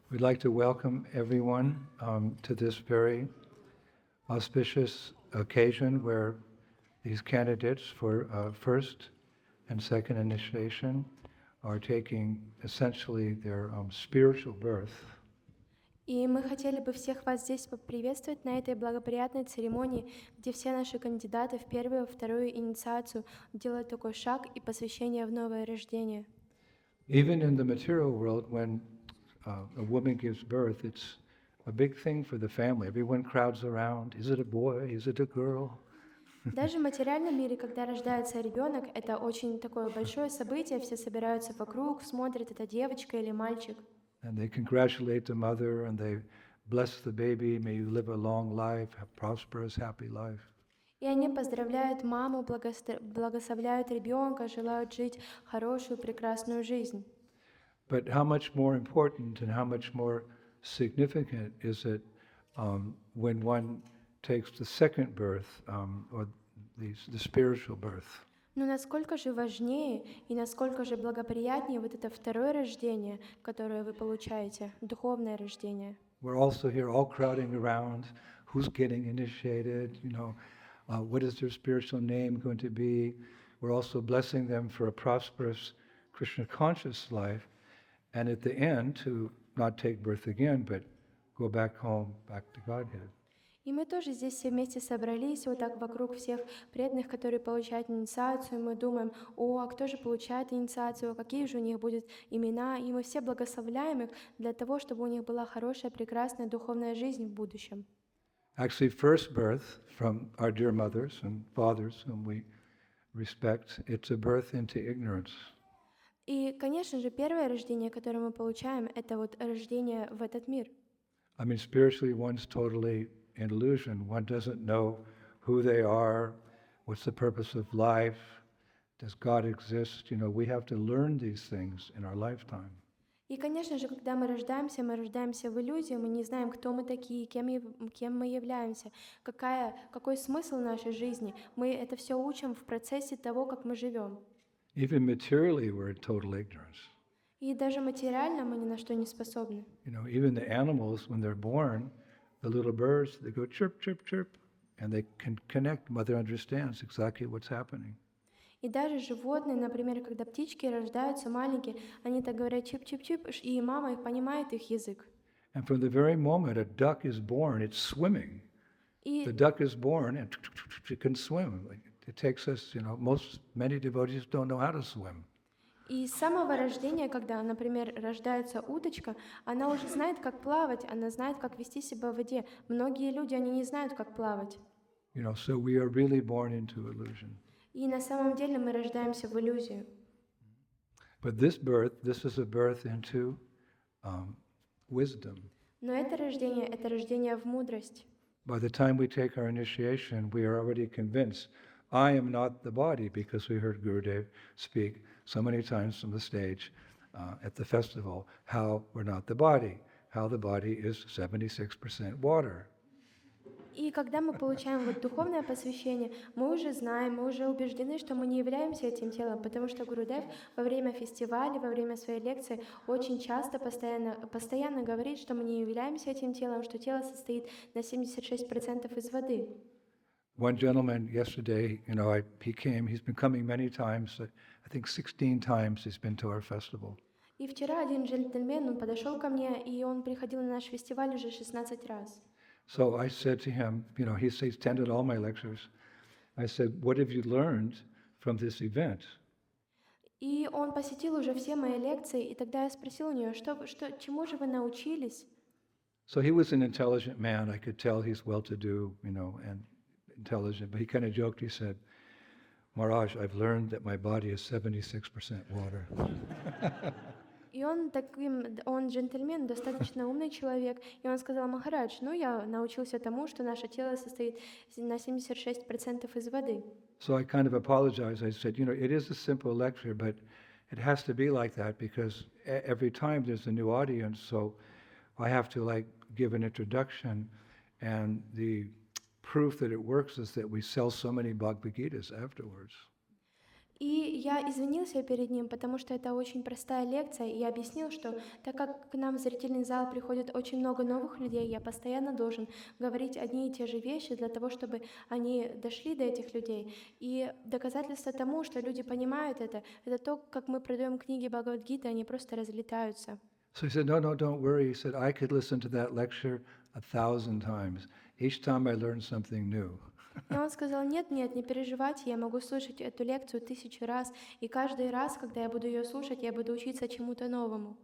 We'd like to welcome everyone to this very auspicious occasion where these candidates for first and second initiation are taking essentially their spiritual birth. И мы хотели бы всех вас здесь поприветствовать на этой благоприятной церемонии, где все наши кандидаты в первую и вторую инициацию делают такой шаг и посвящение в новое рождение. Even in the material world, when a woman gives birth, it's a big thing for the family. Everyone crowds around. Is it a boy? Is it a girl? Даже в материальном мире, когда рождается ребенок, это очень такое большое событие, все собираются вокруг, смотрят, это девочка или мальчик. And they congratulate the mother and they bless the baby. May you live a long life, a prosperous, happy life. И они поздравляют маму, благословляют ребенка, желают жить хорошую, прекрасную жизнь. But how much more important and how much more significant is it when one takes the second birth or the spiritual birth? Но насколько же важнее и насколько же благоприятнее вот это второе рождение, которое вы получаете, духовное рождение. We're also here all crowding around. Who's getting initiated? What is their spiritual name going to be? We're also blessing them for a prosperous Krishna conscious life. And at the end, to not take birth again, but go back home, back to Godhead. И мы тоже здесь все вместе собрались, вот так вокруг всех преданных, которые получают инициацию, и мы думаем, а кто же получает инициацию, какие же у них будут имена, и мы все благословляем их для того, чтобы у них была хорошая, прекрасная духовная жизнь в будущем. Actually, first birth from our dear mothers and fathers whom we respect, it's a birth into ignorance. И, конечно же, первое рождение, которое мы получаем, это вот рождение в этот мир. I mean, spiritually, one's totally in illusion. One doesn't know who they are, what's the purpose of life, does God exist? We have to learn these things in our lifetime. И, конечно же, когда мы рождаемся в иллюзии, мы не знаем, кто мы такие, кем мы являемся, какой смысл нашей жизни. Мы это все учим в процессе того, как мы живем. Even materially, we're in total ignorance. И даже материально мы ни на что не способны. Even the animals, when they're born, the little birds, they go chirp, chirp, chirp, and they can connect. Mother understands exactly what's happening. И даже животные, например, когда птички рождаются маленькие, они так говорят чип-чип-чип, и мама их понимает их язык. And from the very moment a duck is born, it's swimming. The duck is born and it can swim. It takes us, many devotees don't know how to swim. И с самого рождения, когда, например, рождается уточка, она уже знает, как плавать, она знает, как вести себя в воде. Многие люди, они не знают, как плавать. So we are really born into illusion. И на самом деле мы рождаемся в иллюзию. But this is a birth into wisdom. Но это рождение в мудрость. By the time we take our initiation, we are already convinced, I am not the body, because we heard Gurudev speak so many times from the stage at the festival, how we're not the body, how the body is 76% water. И когда мы получаем вот духовное посвящение, мы уже знаем, мы уже убеждены, что мы не являемся этим телом, потому что Гурудев во время фестиваля, во время своей лекции очень часто, постоянно говорит, что мы не являемся этим телом, что тело состоит на 76% из воды. One gentleman yesterday, he's been coming many times, I think 16 times he's been to our festival. И вчера один джентльмен, он подошел ко мне, и он приходил на наш фестиваль уже 16 раз. So I said to him, he's attended all my lectures. I said, what have you learned from this event? И он посетил уже все мои лекции, и тогда я спросил у него, чему же вы научились? So he was an intelligent man. I could tell he's well-to-do, and intelligent. But he kind of joked. He said, Maharaj, I've learned that my body is 76% water. И он джентльмен, достаточно умный человек, и он сказал: Махарадж, я научился тому, что наше тело состоит на 76% из воды. So I kind of apologized. I said, it is a simple lecture, but it has to be like that because every time there's a new audience, so I have to give an introduction, and the proof that it works is that we sell so many Bhagavad Gitas afterwards. И я извинился перед ним, потому что это очень простая лекция, и я объяснил, что так как к нам в зрительный зал приходит очень много новых людей, я постоянно должен говорить одни и те же вещи для того, чтобы они дошли до этих людей. И доказательство тому, что люди понимают это то, как мы продаем книги Бхагавад-гиты, они просто разлетаются. So he said, no, no, don't worry. He said, I could listen to that lecture 1,000 times. Each time I learned something new. И он сказал, нет, нет, не переживайте, я могу слушать эту лекцию 1000 раз, и каждый раз, когда я буду ее слушать, я буду учиться чему-то новому.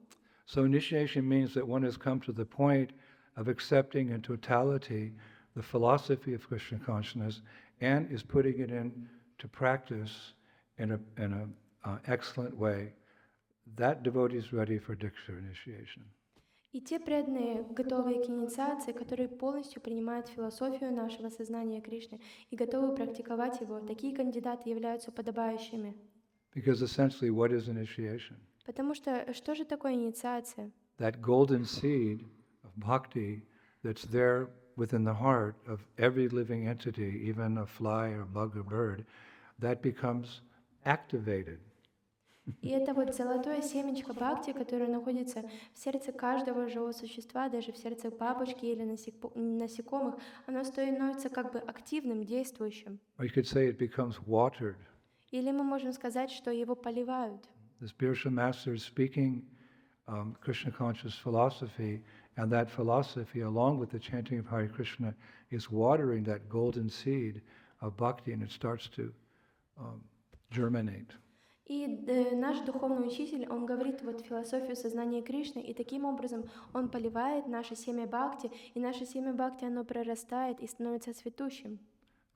So initiation means that one has come to the point of accepting in totality the philosophy of Krishna consciousness and is putting it into practice in a excellent way. That devotee is ready for Diksha initiation. И те преданные, готовые к инициации, которые полностью принимают философию нашего сознания Кришны и готовы практиковать его, такие кандидаты являются подобающими. Because essentially, what is initiation? Потому что же такое инициация? That golden seed of bhakti that's there within the heart of every living entity, even a fly or bug or bird, that becomes activated. И это вот золотое семечко бхакти, которое находится в сердце каждого живого существа, даже в сердце бабочки или насекомых, оно становится как бы активным, действующим. Or you could say it becomes watered. Или мы можем сказать, что его поливают. The spiritual master is speaking Krishna conscious philosophy, and that philosophy, along with the chanting of Hare Krishna, is watering that golden seed of bhakti, and it starts to germinate. И наш духовный учитель, он говорит вот философию сознания Кришны, и таким образом он поливает наше семя бхакти, и наше семя бхакти, оно прорастает и становится цветущим.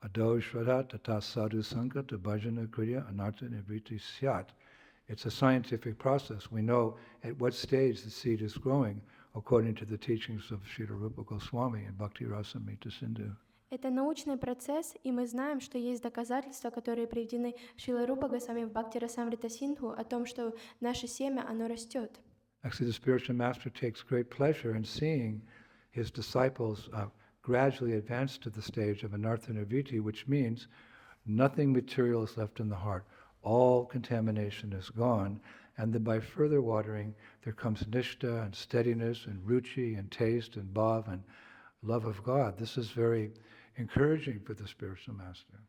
Ado shraddha tata sadhu sankata bhajana kriya anartha nivriti syat. It's a scientific process. We know at what stage the seed is growing according to the teachings of Srila Rupa Goswami and Bhakti Rasamrita Sindhu. Это научный процесс, и мы знаем, что есть доказательства, которые приведены Шрилой Рупа Госвами в Бхакти Расамрита Синдху о том, что наше семя, оно растет. Actually, the spiritual master takes great pleasure in seeing his disciples gradually advance to the stage of anartha nirviti, which means nothing material is left in the heart. All contamination is gone, and then by further watering, there comes nishta and steadiness and ruchi and taste and bhav and love of God. This is very encouraging for the spiritual master.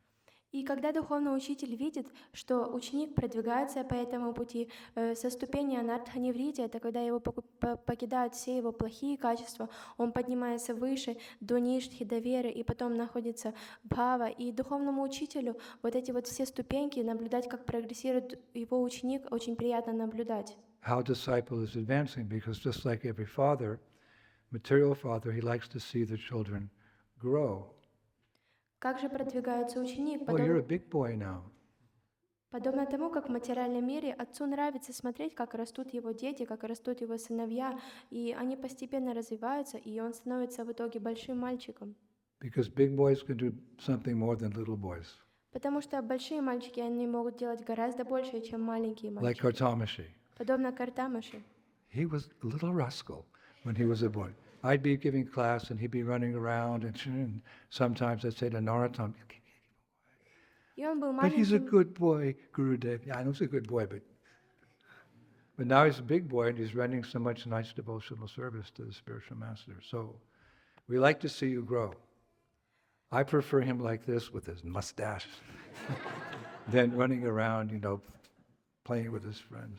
И когда духовный учитель видит, что ученик продвигается по этому пути, со ступени анартха-неврити, это когда его покидают все его плохие качества, он поднимается выше, до ништхи, до веры, и потом находится бхава. И духовному учителю вот эти вот все ступеньки, наблюдать, как прогрессирует его ученик, очень приятно наблюдать. How disciple is advancing, because just like every father, material father, he likes to see the children grow. Как же продвигается ученик? Oh, you're a big boy now. Подобно тому, как в материальном мире отцу нравится смотреть, как растут его дети, как растут его сыновья, и они постепенно развиваются, и он становится в итоге большим мальчиком. Because big boys can do something more than little boys. Потому что большие мальчики, они могут делать гораздо больше, чем маленькие Like мальчики. Kartamashi. Подобно Картамаши. He was a little rascal when he was a boy. I'd be giving class and he'd be running around and sometimes I'd say to Narottam, И он был but he's a маленьким, good boy, Gurudev. Yeah, I know he's a good boy, but now he's a big boy and he's rendering so much nice devotional service to the spiritual master. So we like to see you grow. I prefer him like this with his mustache than running around, playing with his friends.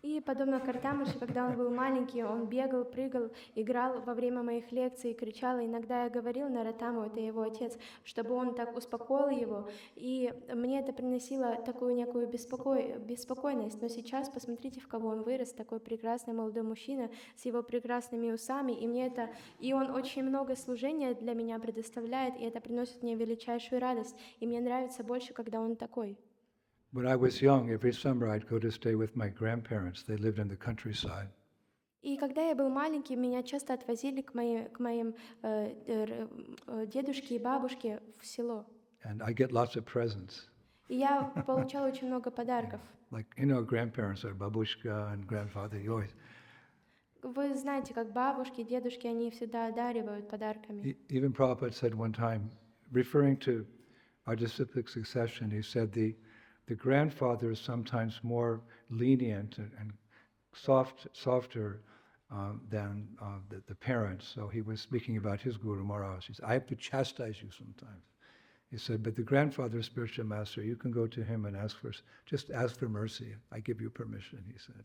И подобно Картамыше, когда он был маленький, он бегал, прыгал, играл во время моих лекций, кричал. И иногда я говорил Наротаму, это его отец, чтобы он так успокоил его. И мне это приносило такую некую беспокойность. Но сейчас посмотрите, в кого он вырос, такой прекрасный молодой мужчина с его прекрасными усами. И он очень много служения для меня предоставляет, и это приносит мне величайшую радость. И мне нравится больше, когда он такой. When I was young, every summer I'd go to stay with my grandparents. They lived in the countryside. И когда я был маленький, меня часто отвозили к моим дедушке и бабушке в село. And I get lots of presents. И я получала очень много подарков. Like, grandparents are babushka and grandfather. You always, Вы знаете, как бабушки, дедушки, они всегда одаривают подарками. even Prabhupada said one time, referring to our disciplic succession, he said the the grandfather is sometimes more lenient and softer than the parents. So he was speaking about his Guru Maharaj. He said, I have to chastise you sometimes. He said, but the grandfather, spiritual master, you can go to him and just ask for mercy. I give you permission, he said.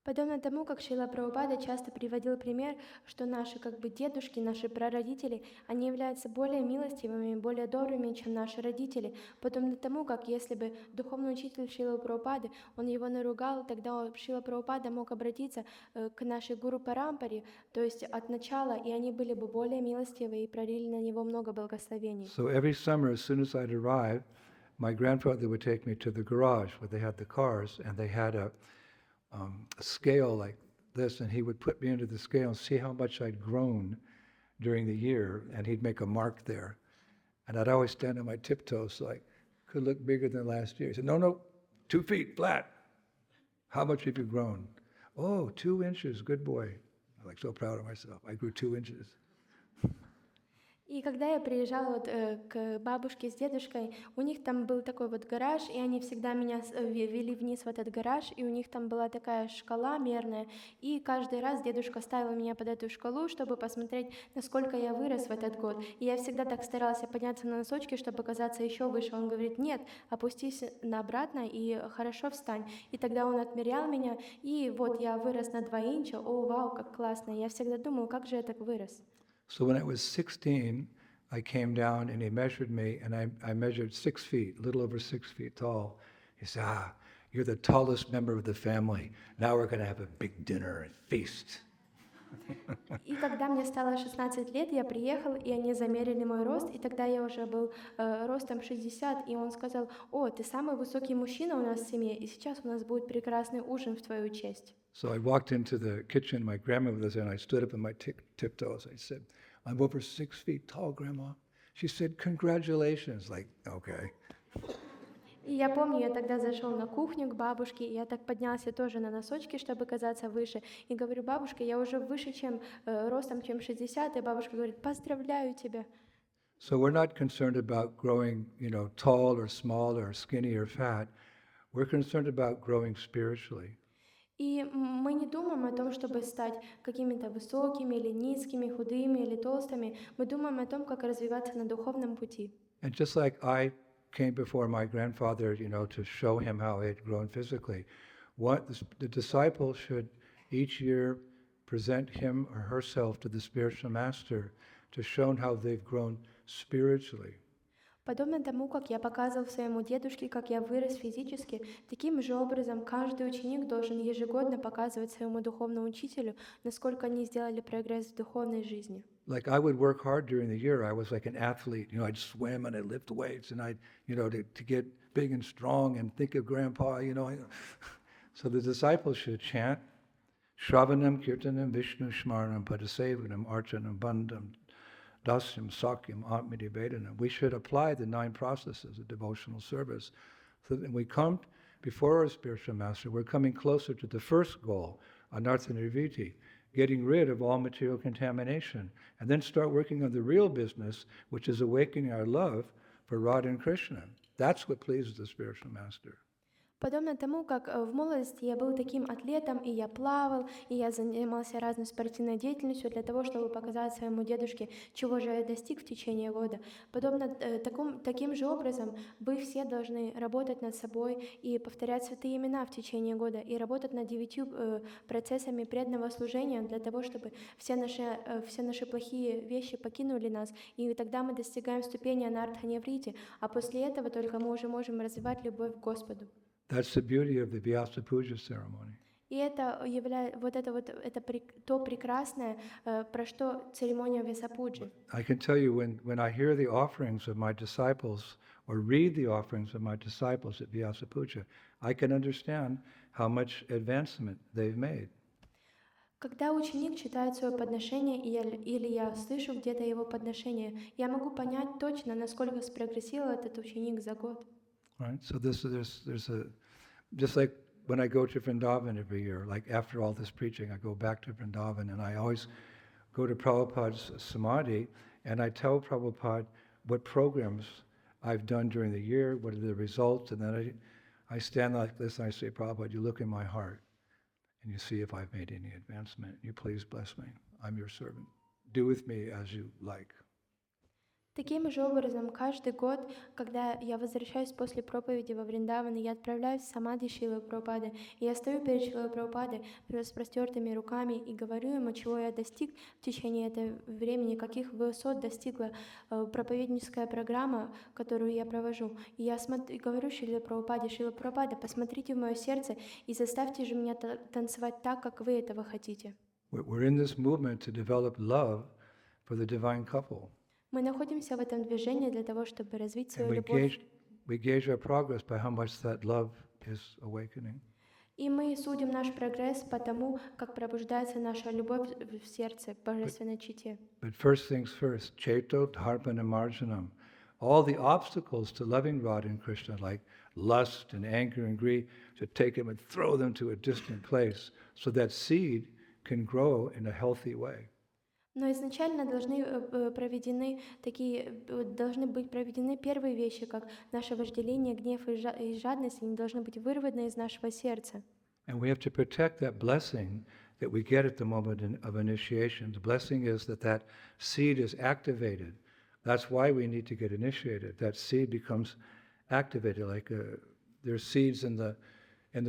Подобно тому, как Шрила Прабхупада часто приводил пример, что наши как бы дедушки, наши прародители, они являются более милостивыми, более добрыми, чем наши родители. Подобно тому, как если бы духовный учитель Шрилы Прабхупады, он его наругал, тогда Шрила Прабхупада мог обратиться к нашей Гуру Парампаре, то есть от начала, и они были бы более милостивы и пролили на него много благословений. So every summer, as soon as I'd arrive, my grandfather would take me to the garage where they had the cars, and they had a scale like this, and he would put me into the scale and see how much I'd grown during the year, and he'd make a mark there. And I'd always stand on my tiptoes so I could look bigger than last year. He said, no, 2 feet flat. How much have you grown? Oh, 2 inches, good boy. I'm like so proud of myself. I grew 2 inches. И когда я приезжала к бабушке с дедушкой, у них там был такой вот гараж, и они всегда меня вели вниз в этот гараж, и у них там была такая шкала мерная, и каждый раз дедушка ставил меня под эту шкалу, чтобы посмотреть, насколько я вырос в этот год. И я всегда так старалась подняться на носочки, чтобы оказаться еще выше. Он говорит, нет, опустись обратно и хорошо встань. И тогда он отмерял меня, и вот я вырос на 2 инча, о, вау, как классно. Я всегда думала, как же я так вырос. So when I was 16, I came down and he measured me, and I measured 6 feet, a little over 6 feet tall. He said, you're the tallest member of the family. Now we're going to have a big dinner and feast. И когда мне стало 16 лет, я приехал, и они замерили мой рост, и тогда я уже был ростом 60, и он сказал, о, ты самый высокий мужчина у нас в семье, и сейчас у нас будет прекрасный ужин в твою честь. So I walked into the kitchen, my grandmother was there, and I stood up on my tiptoes. I said, I'm over 6 feet tall, Grandma. She said, congratulations. Like, okay. И я помню, я тогда зашел на кухню к бабушке, и я так поднялся тоже на носочки, чтобы казаться выше. И говорю, бабушка, я уже выше, чем ростом, чем 60, и бабушка говорит, поздравляю тебя. So we're not concerned about growing, tall or small or skinny or fat. We're concerned about growing spiritually. И мы не думаем о том, чтобы стать какими-то высокими или низкими, худыми или толстыми. Мы думаем о том, как развиваться на духовном пути. And just like I came before my grandfather, to show him how he had grown physically, the disciple should each year present him or herself to the spiritual master to show how they've grown spiritually. Подобно тому, как я показывал своему дедушке, как я вырос физически, таким же образом каждый ученик должен ежегодно показывать своему духовному учителю, насколько они сделали прогресс в духовной жизни. Like I would work hard during the year. I was like an athlete. I'd swim and I'd lift weights and I'd, to get big and strong and think of Grandpa, So the disciples should chant, Shravanam, Kirtanam, Vishnu, Shmaranam, Padasevanam, Archanam, Bandham, Dasyam, Sakyam, Atmiti, Vedanam. We should apply the 9 processes of devotional service so that when we come before our spiritual master, we're coming closer to the first goal, Anartha Nirviti, getting rid of all material contamination, and then start working on the real business, which is awakening our love for Radha and Krishna. That's what pleases the spiritual master. Подобно тому, как в молодости я был таким атлетом, и я плавал, и я занимался разной спортивной деятельностью для того, чтобы показать своему дедушке, чего же я достиг в течение года. Подобно таким же образом вы все должны работать над собой и повторять святые имена в течение года, и работать над 9 процессами преданного служения для того, чтобы все наши плохие вещи покинули нас, и тогда мы достигаем ступени Анартха-Ниврити, а после этого только мы уже можем развивать любовь к Господу. That's the beauty of the Vyasa Puja ceremony. И это то прекрасное, про что церемония Вьясапуджи. I can tell you when I hear the offerings of my disciples or read the offerings of my disciples at Vyasa Puja, I can understand how much advancement they've made. Когда ученик читает свое подношение, или я слышу где-то его подношение, я могу понять точно, насколько спрогрессировал этот ученик за год. Right? So there's just like when I go to Vrindavan every year, like after all this preaching, I go back to Vrindavan and I always go to Prabhupada's Samadhi and I tell Prabhupada what programs I've done during the year, what are the results, and then I stand like this and I say, Prabhupada, you look in my heart and you see if I've made any advancement. You please bless me. I'm your servant. Do with me as you like. Таким же образом, каждый год, когда я возвращаюсь после проповеди во Вриндаван, я отправляюсь в самадхи Шрилы Прабхупады, и я стою перед Шрилой Прабхупадой с распростертыми руками и говорю ему, чего я достиг в течение этого времени, каких высот достигла проповедническая программа, которую я провожу. И я говорю Шриле Прабхупаде, Шрила Прабхупада, посмотрите в мое сердце и заставьте же меня танцевать так, как вы этого хотите. We're in this movement to develop love for the divine couple. Мы находимся в этом движении для того, чтобы развить And свою любовь. we gauge our progress by how much that love is awakening. И мы судим наш прогресс по тому, как пробуждается наша любовь в сердце, в божественной чите. But first things first, Cheto, Dharpana, Marjanam. All the obstacles to loving Radha and Krishna, like lust and anger and greed, to take them and throw them to a distant place so that seed can grow in a healthy way. Но изначально должны быть проведены первые вещи, как наше вожделение, гнев и жадность, они должны быть вырваны из нашего сердца. And we have to protect that blessing that we get at the moment of initiation. The blessing is that seed is activated. That's why we need to get initiated. That seed becomes activated. Like there's seeds in the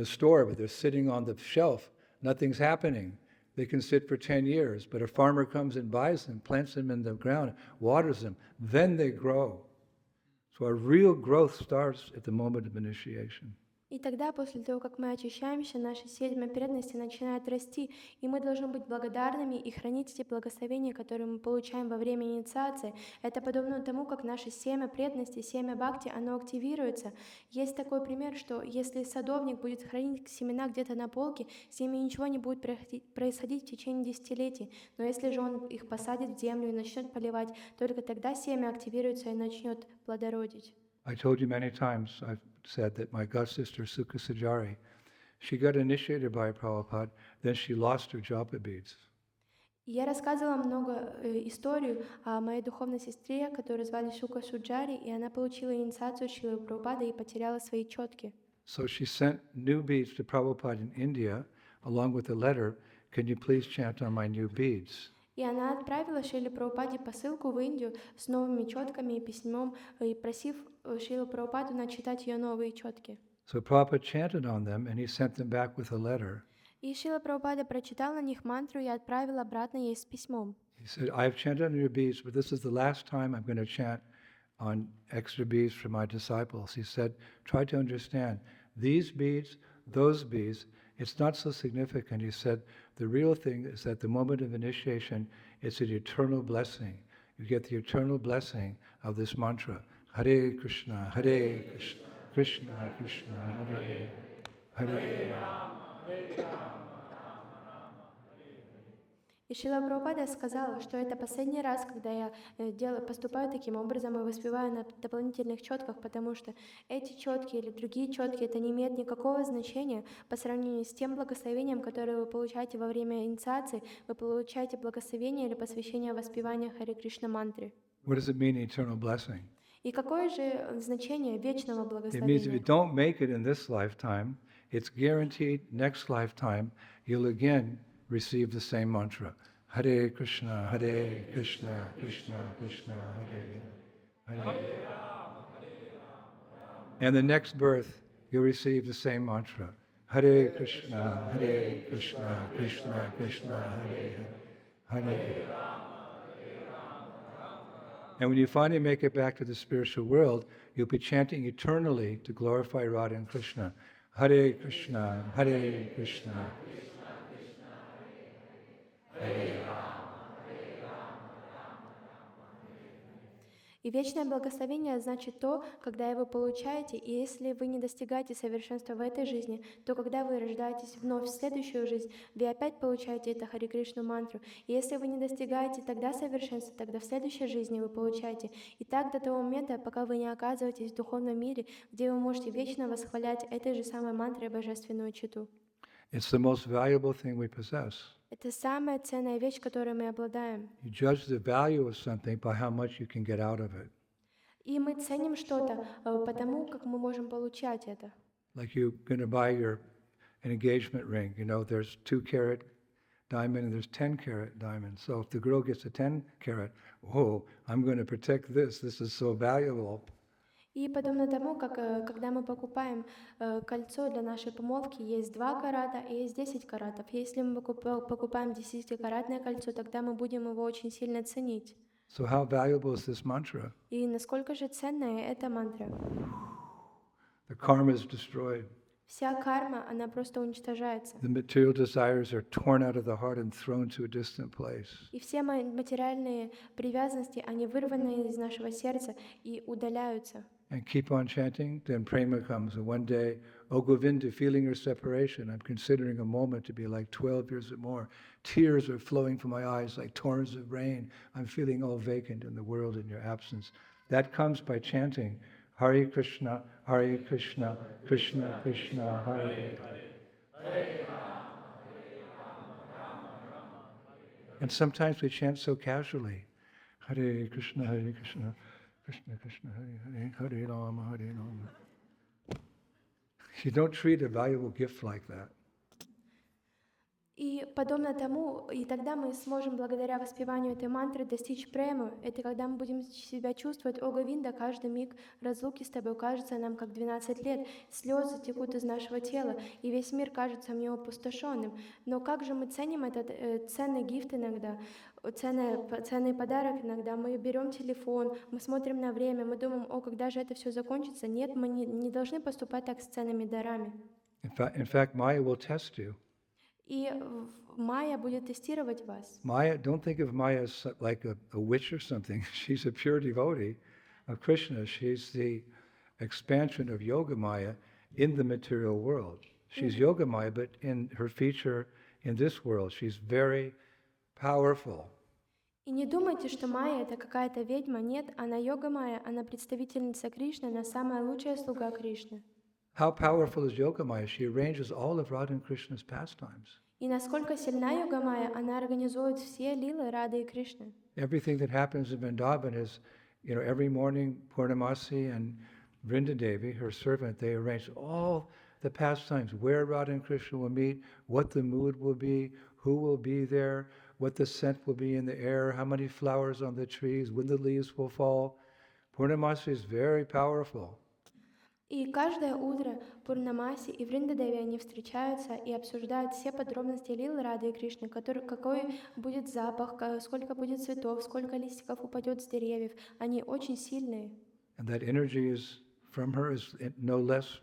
store, but they're sitting on the shelf. Nothing's happening. They can sit for 10 years, but a farmer comes and buys them, plants them in the ground, waters them, then they grow. So our real growth starts at the moment of initiation. И тогда, после того, как мы очищаемся, наши семя преданности начинают расти, и мы должны быть благодарными и хранить эти благословения, которые мы получаем во время инициации. Это подобно тому, как наше семя преданности, семя бхакти, оно активируется. Есть такой пример, что если садовник будет хранить семена где-то на полке, с ними ничего не будет происходить в течение десятилетий. Но если же он их посадит в землю и начнет поливать, только тогда семя активируется и начнет плодородить. I told you many times, I've said that my god sister, Sukha Sajari, she got initiated by Prabhupada, then she lost her japa beads. Я рассказывала много историю о моей духовной сестре, которую звали Шука Суджари, и она получила инициацию Шрилы Прабхупады и потеряла свои четки. So she sent new beads to Prabhupada in India, along with a letter, can you please chant on my new beads? И она отправила Шриле Прабхупаде посылку в Индию с новыми четками и письмом, и просив Шрилу Прабхупаду начитать ее новые четки. So Prabhupada chanted on them, and he sent them back with a letter. И Шрила Прабхупада прочитал на них мантру и отправил обратно ей с письмом. He said, I've chanted on your beads, but this is the last time I'm going to chant on extra beads for my disciples. He said, try to understand, these beads, those beads, it's not so significant. He said, the real thing is that the moment of initiation, it's an eternal blessing. You get the eternal blessing of this mantra. Hare Krishna, Hare Krishna, Krishna Krishna, Hare Hare. И Шрила Прабхупада сказала, что это последний раз, когда я поступаю таким образом и воспеваю на дополнительных четках, потому что эти четки или другие четки, это не имеет никакого значения по сравнению с тем благословением, которое вы получаете во время инициации. Вы получаете благословение или посвящение воспевания Харе Кришна мантры. What does it mean, eternal blessing? И какое же значение вечного It means if you благословения? don't make it in this lifetime, it's guaranteed next lifetime you'll again receive the same mantra. Hare Krishna, Hare Krishna, Krishna Krishna, Hare Hare. And the next birth, you'll receive the same mantra. Hare Krishna, Hare Krishna, Krishna Krishna, Hare Hare. Hare. And when you finally make it back to the spiritual world, you'll be chanting eternally to glorify Radha and Krishna. Hare Krishna, Hare Krishna. И вечное благословение значит то, когда вы получаете, и если вы не достигаете совершенства в этой жизни, то когда вы рождаетесь вновь в следующую жизнь, вы опять получаете это Харе Кришну мантру. И если вы не достигаете тогда совершенства, тогда в следующей жизни вы получаете. И так до того момента, пока вы не оказываетесь в духовном мире, где вы можете вечно восхвалять этой же самой мантрой божественную читу. It's the most valuable thing we possess. Это самая ценная вещь, которой мы обладаем. You judge the value of something by how much you can get out of it. И мы ценим что-то потому, как мы можем получать это. Like you're going to buy an engagement ring. You know, there's 2-carat diamond and there's 10-carat diamond. So if the girl gets a 10-carat, whoa, I'm going to protect this. This is so valuable. И подобно тому, как когда мы покупаем кольцо для нашей помолвки, есть 2 карата и есть 10 каратов. Если мы покупаем 10-каратное кольцо, тогда мы будем его очень сильно ценить. So how valuable is this mantra? И насколько же ценная эта мантра? The karma is destroyed. Вся карма, она просто уничтожается. The material desires are torn out of the heart and thrown to a distant place. И все материальные привязанности, они вырваны из нашего сердца и удаляются. And keep on chanting, then prema comes. And one day, oh Govinda, feeling your separation, I'm considering a moment to be like 12 years or more. Tears are flowing from my eyes like torrents of rain. I'm feeling all vacant in the world in your absence. That comes by chanting Hare Krishna, Krishna Krishna, Hare Hare. And sometimes we chant so casually, Hare Krishna, Krishna Krishna, Hare Hare, Hare Rama, Hare Rama. You don't treat a valuable gift like that. И подобно тому, и тогда мы сможем благодаря воспеванию этой мантры достичь премы. Это когда мы будем себя чувствовать, о Говинда, каждый миг разлуки с тобой кажется нам как 12 лет. Слезы текут из нашего тела, и весь мир кажется мне опустошенным. Но как же мы ценим этот ценный гифт иногда, ценный подарок иногда? Мы берем телефон, мы смотрим на время, мы думаем, о, когда же это все закончится? Нет, мы не должны поступать так с ценными дарами. In fact, Maya will test you. И Майя будет тестировать вас. Maya, don't think of Maya as like a witch or something. She's a pure devotee of Krishna. She's the expansion of Yoga Maya in the material world. She's Yoga Maya, but in her feature in this world, she's very powerful. И не думайте, что Майя — это какая-то ведьма. Нет, она Йога Майя, она представительница Кришны, она самая лучшая слуга Кришны. How powerful is Yoga Maya? She arranges all of Radha and Krishna's pastimes. И насколько сильна Йога Майя, она организует все лилы Рады и Кришны. Everything that happens in Vrindavan is, you know, every morning Purnamasi and Vrindadevi, her servant, they arrange all the pastimes, where Radha and Krishna will meet, what the mood will be, who will be there, what the scent will be in the air, how many flowers on the trees, when the leaves will fall. Purnamasi is very powerful. И каждое утро Пурнамаси и Вриндадеви, они встречаются и обсуждают все подробности лилы Рады и Кришны, какой будет запах, сколько будет цветов, сколько листиков упадет с деревьев. Они очень сильные. And that energy is from her is no less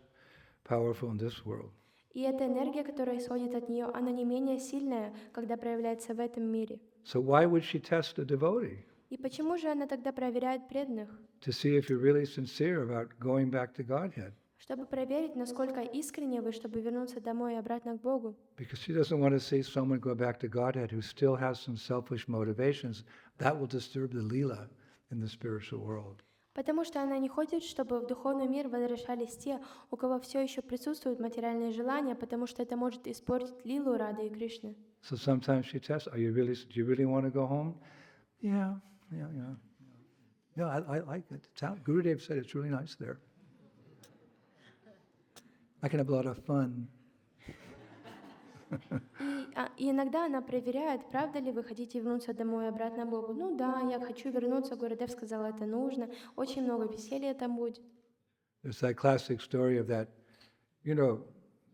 powerful in this world. И эта энергия, которая исходит от нее, она не менее сильная, когда проявляется в этом мире. So why would she test a devotee? И почему же она тогда проверяет преданных? To see if you're really sincere about going back to Godhead. Чтобы проверить, насколько искренне вы, чтобы вернуться домой и обратно к Богу. Because she doesn't want to see someone go back to Godhead who still has some selfish motivations. That will disturb the lila in the spiritual world. Потому что она не хочет, чтобы в духовный мир возвращались те, у кого все еще присутствуют материальные желания, потому что это может испортить лилу Рады и Кришны. So sometimes she tests, do you really want to go home? Yeah. No, I like it. Gurudev said it's really nice there. I can have a lot of fun. И иногда она проверяет, правда ли вы хотите вернуться домой и обратно к Богу. Ну да, я хочу вернуться, Гурудев сказал, это нужно. Очень много веселья там будет. There's that classic story of that, you know,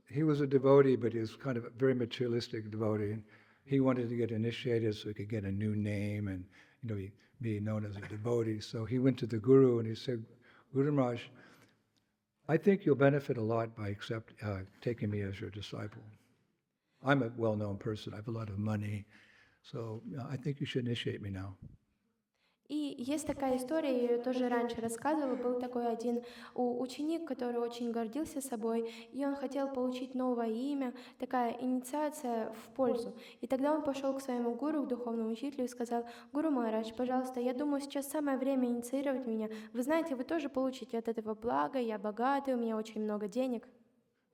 he was a devotee, but he was kind of a very materialistic devotee. And he wanted to get initiated so he could get a new name and, you know, be known as a devotee. So he went to the Guru and he said, Guru Maharaj, I think you'll benefit a lot by taking me as your disciple. I'm a well-known person. I have a lot of money. So I think you should initiate me now. И есть такая история, я ее тоже раньше рассказывала, был такой один ученик, который очень гордился собой, и он хотел получить новое имя, такая инициация в пользу. И тогда он пошел к своему гуру, к духовному учителю и сказал, Гуру Махарадж, пожалуйста, я думаю, сейчас самое время инициировать меня. Вы знаете, вы тоже получите от этого благо, я богатый, у меня очень много денег.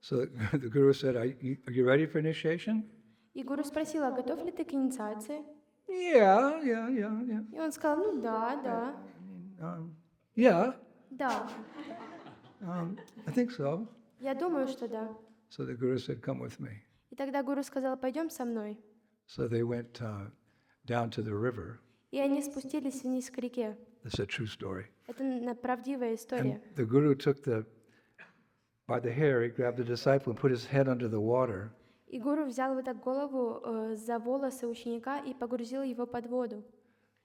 So the Guru said, are you ready for initiation? И гуру спросила, готов ли ты к инициации? Yeah. И он сказал, ну да. Yeah, Да, I think so. Я думаю, что да. So the Guru said, come with me. И тогда гуру сказал, пойдем со мной. So they went down to the river. И они спустились вниз к реке. This is a true story. Это правдивая And история. the Guru took by the hair, he grabbed the disciple and put his head under the water. И гуру взял вот так голову за волосы ученика и погрузил его под воду.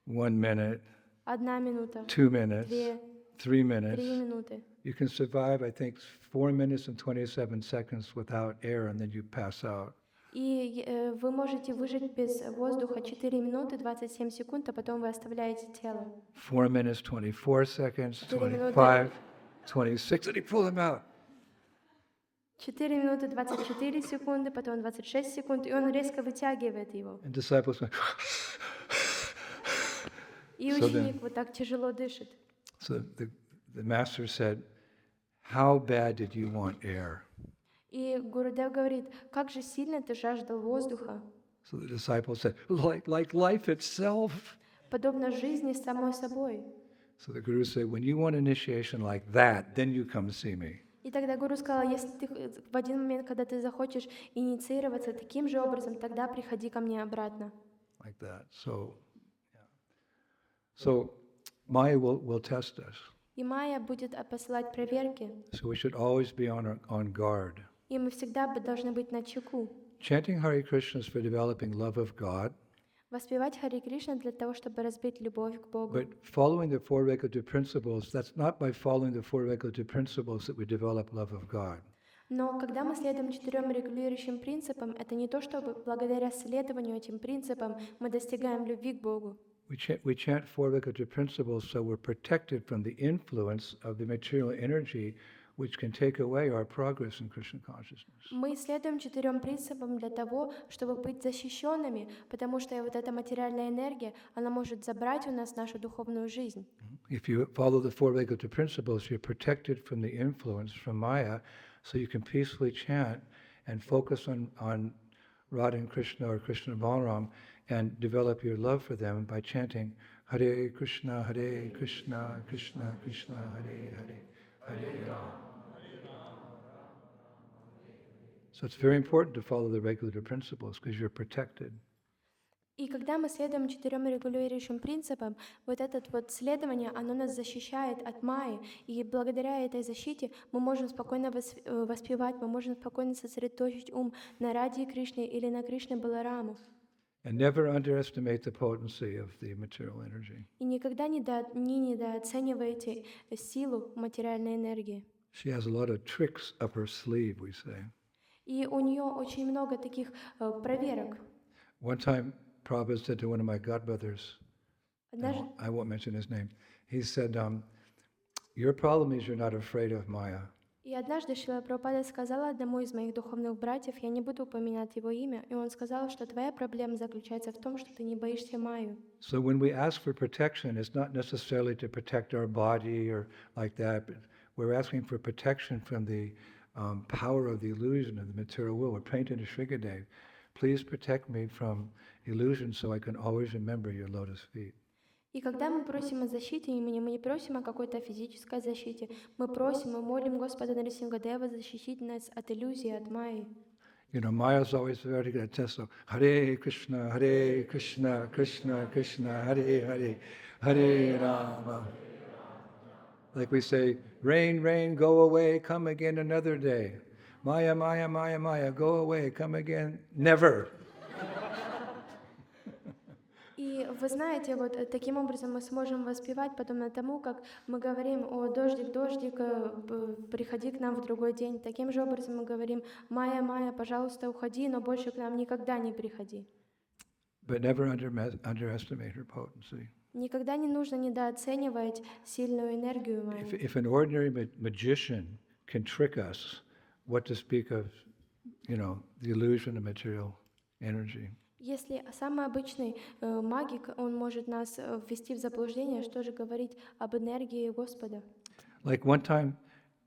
1 minute, 1 минута, 2 minutes, 2, 3 3 minutes. минуты. You can survive, I think, 4 minutes and 27 seconds without air, and then you pass out. И вы можете выжить без воздуха 4 минуты 27 секунд, а потом вы оставляете тело. 4 minutes, 24 seconds, 4 минуты. 25, 26, and he pulled him out. 4 минуты 24 секунды, потом 26 секунд, и он резко вытягивает его. And disciples went, И So ученик вот так тяжело дышит. so the master said, how bad did you want air? И Гурудев говорит, как же сильно ты жаждал воздуха, So the disciple said, like life itself. подобно жизни самой собой. So the Guru said, when you want initiation like that, then you come see me. И тогда Гуру сказал, если ты в один момент, когда ты захочешь инициироваться таким же образом, тогда приходи ко мне обратно. Like that. So, yeah. So Maya will test us. И Майя будет посылать проверки, So we should always be on guard. и мы всегда должны быть начеку. Chanting Hare Krishna is for developing love of God, Воспевать Хари Кришна для того, чтобы разбить любовь к Богу. but following the four regulative principles, that's not by following the four regulative principles that we develop love of God. Но когда мы следуем 4 регулирующим принципам, это не то, чтобы благодаря следованию этим принципам мы достигаем любви к Богу. We chant four regulative principles so we're protected from the influence of the material energy which can take away our progress in Krishna consciousness. Мы следуем 4 принципам для того, чтобы быть защищенными, потому что вот эта материальная энергия, она может забрать у нас нашу духовную жизнь. If you follow the four regulative principles, you're protected from the influence from Maya, so you can peacefully chant and focus on Radha and Krishna or Krishna and Balaram and develop your love for them by chanting Hare Krishna, Krishna Krishna, Hare Hare, Hare Rama. So it's very important to follow the regulative principles because you're protected. И когда мы следуем 4 регулирующим принципам, вот это вот следование, оно нас защищает от Майи, и благодаря этой защите мы можем спокойно воспевать, мы можем спокойно сосредоточить ум на Раде Кришне или на Кришне Балараму. And never underestimate the potency of the material energy. И никогда не недооценивайте силу материальной энергии. She has a lot of tricks up her sleeve, we say. И у нее очень много таких проверок. One time, Prabhupada said to one of my godbrothers, Однажды, I won't mention his name, he said, your problem is you're not afraid of Maya. и однажды Шрила Прабхупада сказала одному из моих духовных братьев, я не буду упоминать его имя, и он сказал, что твоя проблема заключается в том, что ты не боишься Майю. So when we ask for protection, it's not necessarily to protect our body or like that, but we're asking for protection from the power of the illusion of the material world. We're praying to Shrikadev, please protect me from illusion so I can always remember your lotus feet. И когда мы просим о защите, мы не просим о какой-то физической защите, мы просим, мы молим Господа Нарисингадева защитить нас от иллюзии, от Майи. You know, Maya's always very good at this. So, Hare Krishna, Krishna Krishna, Hare Hare, Hare Rama. Like we say, rain, rain, go away, come again another day. Maya, Maya, Maya, Maya, go away, come again, never. И вы знаете, вот таким образом мы сможем воспевать подобно тому, как мы говорим: «О, дождик, дождик, приходи к нам в другой день». Таким же образом мы говорим: «Майя, Майя, пожалуйста, уходи, но больше к нам никогда не приходи». But never underestimate her potency. Никогда не нужно недооценивать сильную энергию Майи. If an ordinary magician can trick us, what to speak of, the illusion of material energy. Если самый обычный магик, он может нас ввести в заблуждение, что же говорить об энергии Господа. Like one time,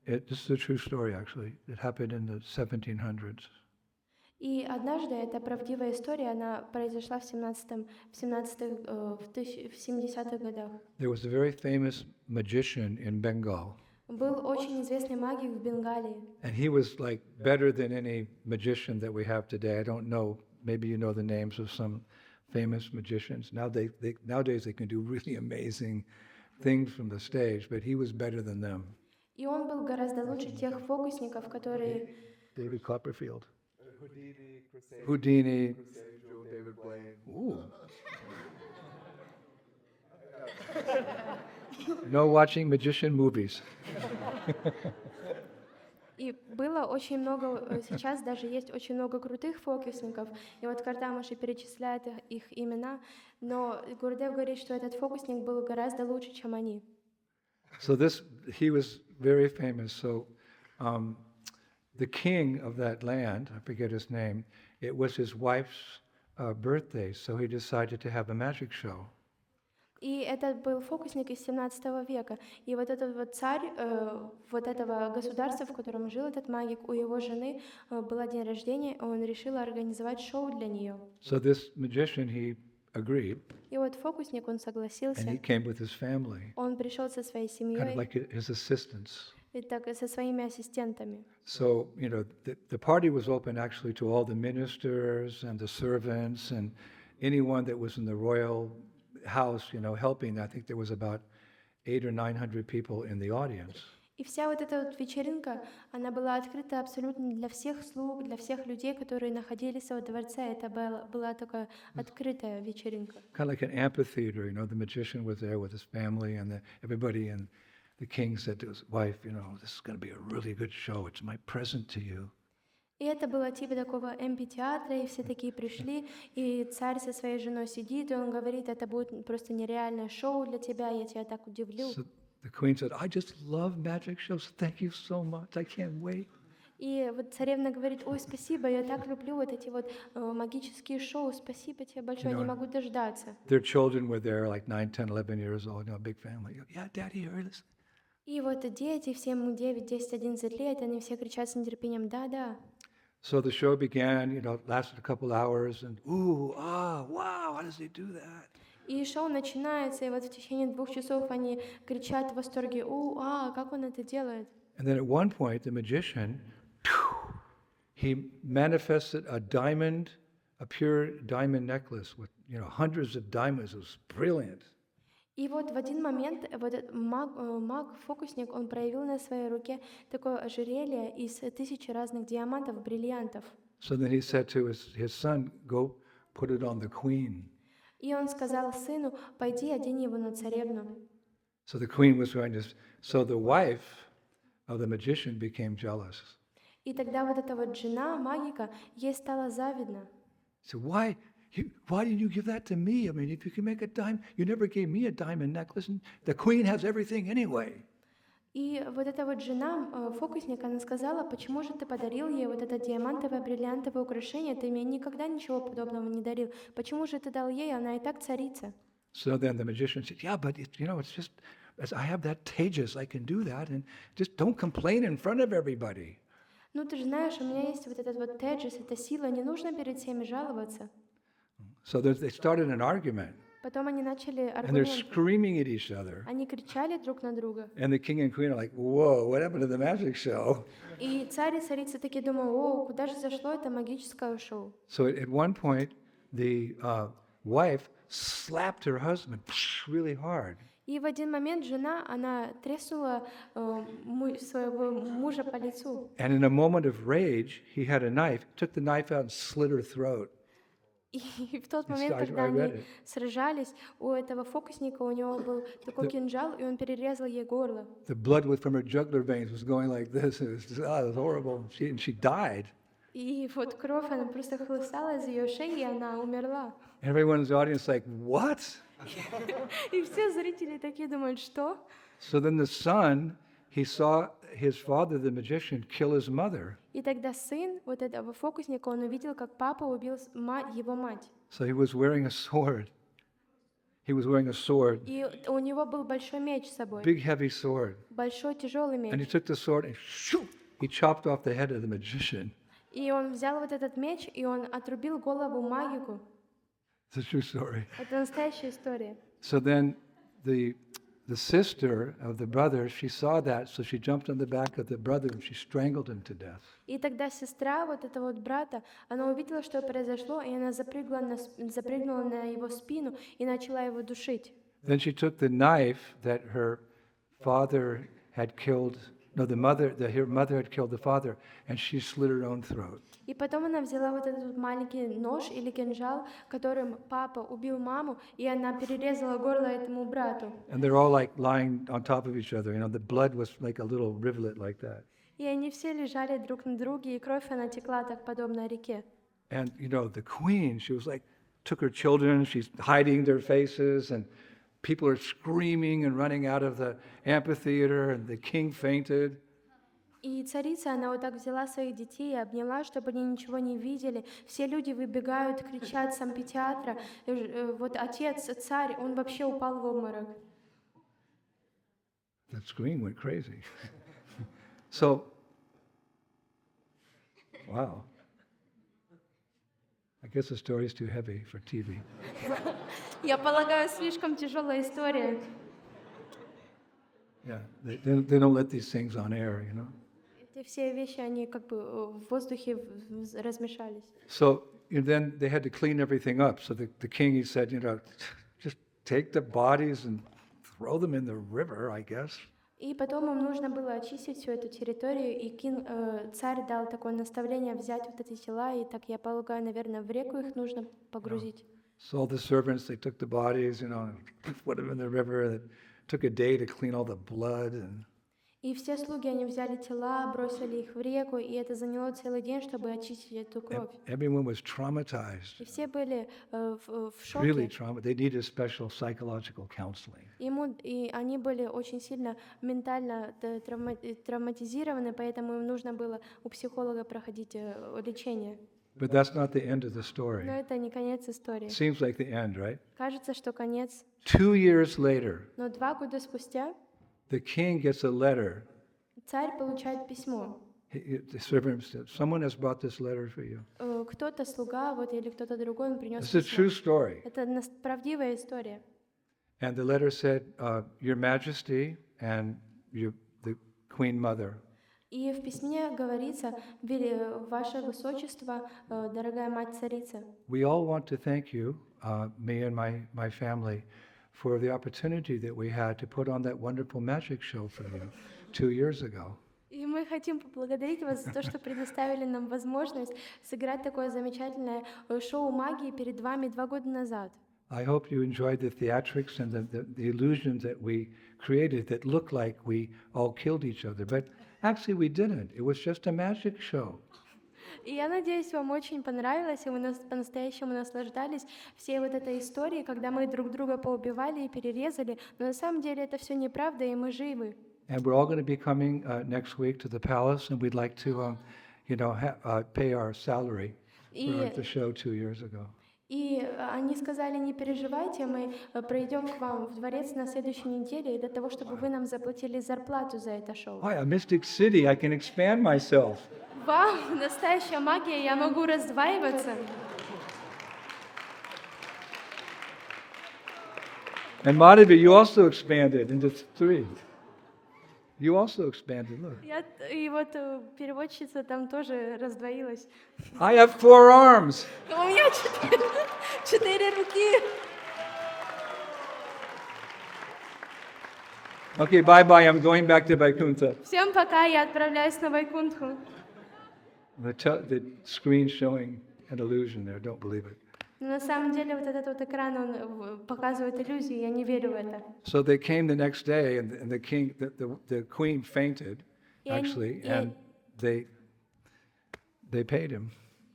this is a true story actually, it happened in the 1700s. И однажды, эта правдивая история, она произошла в 70-х годах. There was a very famous magician in Bengal. Был очень известный магик в Бенгалии. And he was like better than any magician that we have today. I don't know, maybe you know the names of some famous magicians. Nowadays they can do really amazing things from the stage, but he was better than them. И он был гораздо лучше тех фокусников, которые... David Copperfield. Houdini, Crusade, Houdini. Joe, David Blaine. Ooh. No watching magician movies. И было очень много, сейчас даже есть очень много крутых фокусников, и вот Картамыш и перечисляет их имена, но Гурдев говорит, что этот фокусник был гораздо лучше, чем они. So he was very famous. So the king of that land, I forget his name, it was his wife's birthday, so he decided to have a magic show. И это был фокусник из 17 века. И вот этот вот царь вот этого государства, в котором жил этот магик, у его жены был день рождения, и он решил организовать шоу для нее. So this magician, he agreed, И вот фокусник, он and he согласился. came with his family, Он пришел со своей kind of семьей like his assistants. и так и со своими ассистентами. So, the party was open actually to all the ministers and the servants and anyone that was in the royal house, helping. I think there was about 800 or 900 people in the audience. И вся вот эта вот вечеринка, она была открыта абсолютно для всех слуг, для всех людей, которые находились во дворце. Это была такая открытая вечеринка. Kind of like an amphitheater, the magician was there with his family and everybody, and the king said to his wife, this is going to be a really good show. It's my present to you. И это было типа такого амфитеатра, и все такие пришли, и царь со своей женой сидит, и он говорит, это будет просто нереальное шоу для тебя, я тебя так удивлю. So the queen said, I just love magic shows. Thank you so much. I can't wait. И вот царевна говорит, ой, спасибо, я так люблю вот эти вот магические шоу, спасибо тебе большое, не могу дождаться. Their children were there, like 9, 10, 11 years old, a big family. Yeah, Daddy, heard this. И вот дети, всем 9, 10, 11 лет, они все кричат с нетерпением, да-да. So the show began, lasted a couple hours, and ooh, wow, how does he do that? И шоу начинается, и вот в течение 2 часов они кричат в восторге, как он это делает? And then at one point, the magician, he manifested a pure diamond necklace with, hundreds of diamonds. It was brilliant. И вот в один момент вот этот маг-фокусник, он проявил на своей руке такое ожерелье из 1000 разных диамантов, бриллиантов. So then he said to his son, go put it on the queen. И он сказал сыну, пойди, одень его на царевну. So the queen was going to, so the wife of the magician became jealous. И тогда вот эта вот жена магика, ей стало завидно. So why did you give that to me? I mean, if you can make a diamond, you never gave me a diamond necklace, and the queen has everything anyway. И вот эта вот жена фокусника, она сказала, почему же ты подарил ей вот это диамантовое, бриллиантовое украшение, ты мне никогда ничего подобного не дарил, почему же ты дал ей, она и так царица. So then the magician said, yeah, but it's just, as I have that Tejas, I can do that, and just don't complain in front of everybody. Ну ты же знаешь, у меня есть вот этот вот теджис, эта сила, не нужно перед всеми жаловаться. So they started an argument, Потом они начали and they're аргумент. screaming at each other. Они кричали друг на друга. And the king and queen are like, whoa, what happened to the magic show? И царь и царица такие думают, куда же зашло это магическое шоу? So at one point, the wife slapped her husband really hard. И в один момент жена, она треснула своего мужа по лицу. And in a moment of rage, he had a knife, took the knife out and slit her throat. И в тот It's- момент, I когда read они it. сражались, у этого фокусника, у него был такой кинжал, и он перерезал ей горло. The blood from her jugular veins was going like this. It was horrible. And she died. И вот кровь, она просто хлыстала из ее шеи, и она умерла. Everyone in the audience like, what? И все зрители такие думают, что? So then the son, he saw his father, the magician, kill his mother. И тогда сын вот этого фокусника, он увидел, как папа убил его мать. So he was wearing a sword. He was wearing a sword, И у него был большой меч с собой, big heavy sword. большой тяжелый And he меч. took the sword and he chopped off the head of the magician. И он взял вот этот меч, и он отрубил голову магику. It's a true story. Это настоящая история. So then the the sister of the brother, she saw that, so she jumped on the back of the brother and she strangled him to death. И тогда сестра вот этого вот брата, она увидела, что произошло, и она запрыгнула на его спину и начала его душить. Then she took the knife that her father had killed, no, her mother had killed the father, and she slit her own throat. И потом она взяла вот этот вот маленький нож или кинжал, которым папа убил маму, и она перерезала горло этому брату. And they're all like lying on top of each other. You know, the blood was like a little rivulet like that. И они все лежали друг на друге, и кровь она текла так подобно реке. And, you know, the queen, she was like, took her children, she's hiding their faces, and people are screaming and running out of the amphitheater, and the king fainted. И царица, она вот так взяла своих детей и обняла, чтобы они ничего не видели. Все люди выбегают, кричат с амфитеатра. Вот отец, царь, он вообще упал в обморок. That screen went crazy. So, wow. I guess the story's too heavy for TV. Я полагаю, слишком тяжелая история. Yeah, they don't let these things on air, you know. Эти все вещи, они как бы в воздухе размешались. So then they had to clean everything up. So the king, he said, you know, just take the bodies and throw them in the river, I guess. И потом им нужно было очистить всю эту территорию, и царь дал такое наставление взять вот эти тела, и так, я полагаю, наверное, в реку их нужно погрузить. So all the servants, they took the bodies, you know, and put them in the river. It took a day to clean all the blood. И все слуги, они взяли тела, бросили их в реку, и это заняло целый день, чтобы очистить эту кровь. Everyone was traumatized, И все были в really шоке. traumatized. They needed special psychological counseling. И они были очень сильно ментально травматизированы, поэтому им нужно было у психолога проходить лечение. But that's not the end of the Но story. это не конец истории. Seems like the end, right? Кажется, что конец. 2 years later, Но 2 года спустя the king gets a letter. царь получает письмо. The servant said, someone has brought this letter for you. Кто-то, слуга, вот, или кто-то другой, он принес This is a true письмо. story. Это правдивая история. And the letter said, Your Majesty and the Queen Mother, И в письме говорится: «Ваше Высочество, дорогая мать-царица, we all want to thank you, me and my family, for the opportunity that we had to put on that wonderful magic show for you 2 years ago. и мы хотим поблагодарить вас за то, что предоставили нам возможность сыграть такое замечательное шоу магии перед вами 2 года назад». I hope you enjoyed the theatrics and the illusions that we created that looked like we all killed each other. But actually we didn't. It was just a magic show. И я надеюсь, вам очень понравилось, и вы по-настоящему наслаждались всей вот этой историей, когда мы друг друга поубивали и перерезали, но на самом деле это все неправда, и мы живы. And we're all going to be coming next week to the palace, and we'd like to, pay our salary for the show 2 years ago. И они сказали: не переживайте, мы придем к вам в дворец на следующей неделе для того, чтобы вы нам заплатили зарплату за это шоу. Hi, a Mystic City. I can expand myself. Вау, настоящая магия, я могу раздваиваться. And Madhavi, you also expanded into 3. You also expanded. Look. И вот переводчица там тоже раздвоилась. I have 4 arms. У меня 4 руки. Okay, bye-bye. I'm going back to Vaikuntha. Всем пока, я отправляюсь на Вайкунтху. The screen showing an illusion there. Don't believe it. Но на самом деле вот этот вот экран, он показывает иллюзию, я не верю в это. So they came the next day, and the king, the queen fainted, Yeah, actually, yeah. and they paid him.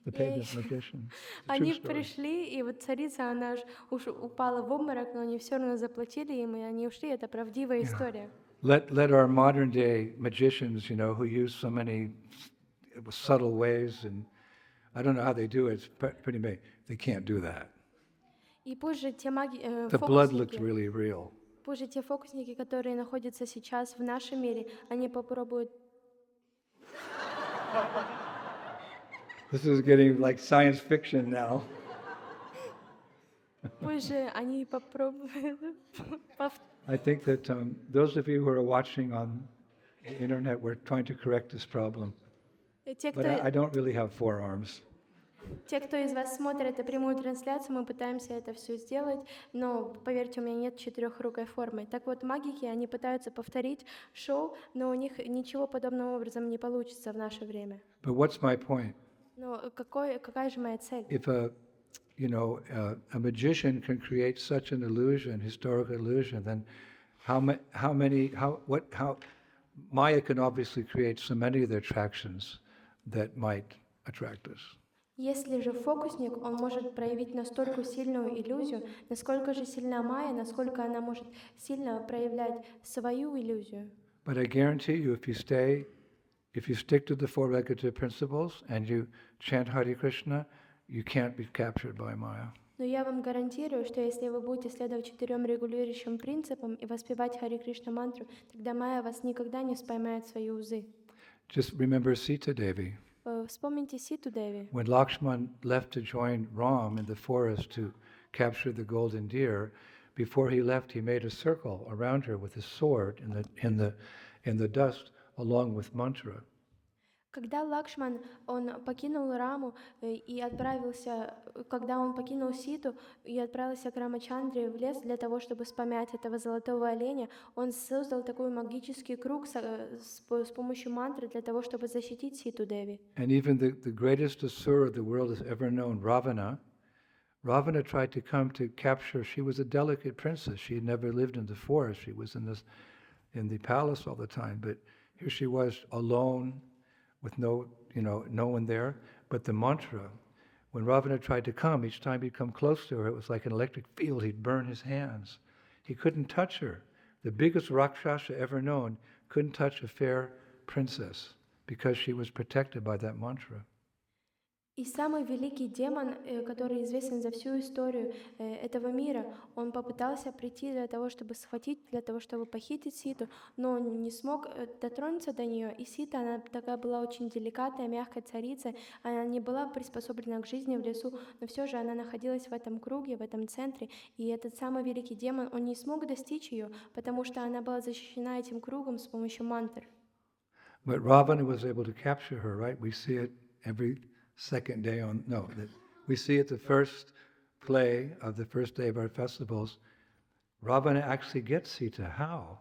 They paid this magician. It's a true Они story. пришли, и вот царица, она уж упала в обморок, но они все равно заплатили им, и они ушли. Это правдивая история. Let our modern day magicians, who use so many subtle ways, and I don't know how they do it. It's pretty amazing. They can't do that. И позже те The blood looks фокусники, really real. позже те фокусники, которые находятся сейчас в нашем мире, они попробуют. This is getting like science fiction now. Пусть же они попробуют. I think that those of you who are watching on the internet, we're trying to correct this problem. Те, But I кто, don't really have four arms. те, кто из вас смотрит эту прямую трансляцию, мы пытаемся это все сделать, но, поверьте, у меня нет четырехрукой формы. Так вот, магики, они пытаются повторить шоу, но у них ничего подобным образом не получится в наше время. But what's my point? Но какая же моя цель? If a magician can create such an illusion, historical illusion, then how Maya can obviously create so many of the attractions that might attract us. Если же фокусник, он может проявить настолько сильную иллюзию, насколько же сильна Майя, насколько она может сильно проявлять свою иллюзию. But I guarantee you, if you stick to the four regulative principles and you chant Hare Krishna, you can't be captured by Maya. Но я вам гарантирую, что если вы будете следовать 4 регулирующим принципам и воспевать Хари Кришна мантру, тогда Майя вас никогда не споймает в свои узы. Just remember Sita Devi. Вспомните Ситу Деви. When Lakshman left to join Ram in the forest to capture the golden deer, before he left, he made a circle around her with his sword in the dust, along with mantra. Когда Лакшман, он покинул Раму и отправился, когда он покинул Ситу и отправился к Рамачандре в лес для того, чтобы вспомять этого золотого оленя, он создал такой магический круг с помощью мантры для того, чтобы защитить Ситу Деви. And even the greatest asura the world has ever known, Ravana tried to come to capture. She was a delicate princess. She had never lived in the forest. She was in the palace all the time. But here she was alone, with no one there. But the mantra, when Ravana tried to come, each time he'd come close to her, it was like an electric field. He'd burn his hands. He couldn't touch her. The biggest Rakshasa ever known couldn't touch a fair princess because she was protected by that mantra. И самый великий демон, который известен за всю историю этого мира, он попытался прийти для того, чтобы схватить, для того, чтобы похитить Ситу, но он не смог дотронуться до нее. И Сита, она такая была очень деликатная, мягкая царица, она не была приспособлена к жизни в лесу, но все же она находилась в этом круге, в этом центре. И этот самый великий демон, он не смог достичь ее, потому что она была защищена этим кругом с помощью мантр. But Ravana was able to capture her, right? We see it every second day we see it the first play of the first day of our festivals. Ravana actually gets Sita. How?